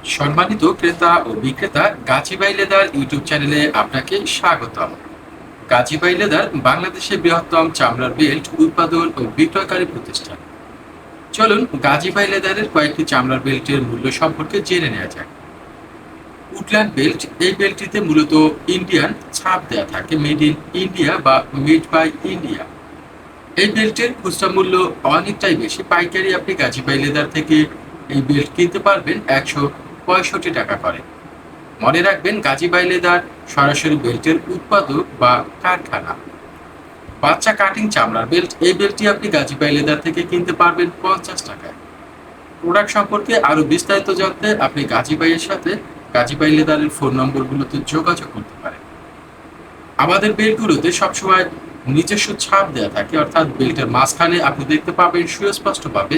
সম্মানিত ক্রেতা ও বিক্রেতা, গাজীবাই লেদার ইউটিউব চ্যানেলে আপনাকে স্বাগতম। গাজীবাই লেদার বাংলাদেশের বৃহত্তম চামড়ার বেল্ট উৎপাদন ও বিক্রয়কারী প্রতিষ্ঠান। চলুন গাজীবাই লেদারের কয়েকটি চামড়ার বেল্টের মূল্য সম্পর্কে জেনে নেওয়া যাক। উডল্যান্ড বেল্ট, এই বেল্টটিতে মূলত ইন্ডিয়ান ছাপ দেওয়া থাকে, মেড ইন ইন্ডিয়া বা মেড বাই ইন্ডিয়া। এই বেল্টের খুচরা মূল্য অনেকটাই বেশি, পাইকারি আপনি গাজীবাই লেদার থেকে এই বেল্ট কিনতে পারবেন 165 টাকা করে। মনে রাখবেন, গাজীবাই লেদার সরাসরি বেল্টের উৎপাদক বা কারখানা। বাচ্চা কাটিং চামড়ার বেল্ট, এই বেল্টটি আপনি গাজীবাই লেদার থেকে কিনতে পারবেন 50 টাকায়। প্রোডাক্ট সম্পর্কে আরো বিস্তারিত জানতে আপনি গাজীবাইয়ের সাথে গাজীবাই লেদারের ফোন নম্বরগুলোতে যোগাযোগ করতে পারেন। আমাদের বেল্টগুলোতে সবসময় নিজস্ব ছাপ দেওয়া থাকে, অর্থাৎ বেল্টের মাঝখানে আপনি দেখতে পাবেন সুস্পষ্টভাবে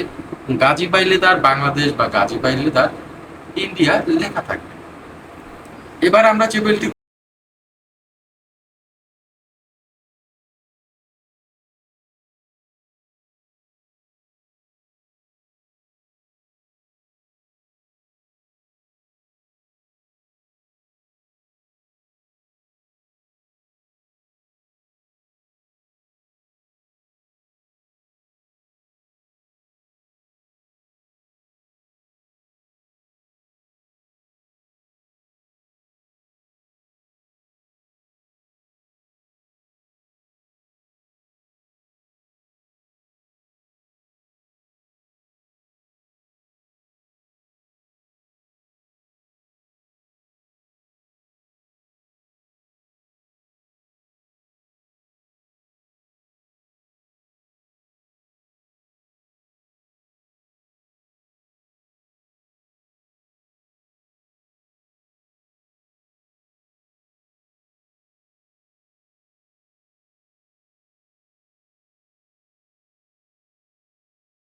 গাজীবাই লেদার বাংলাদেশ বা গাজীবাই লেদার ইন্ডিয়া লেখা থাকবে। এবার আমরা যে বেল্টটি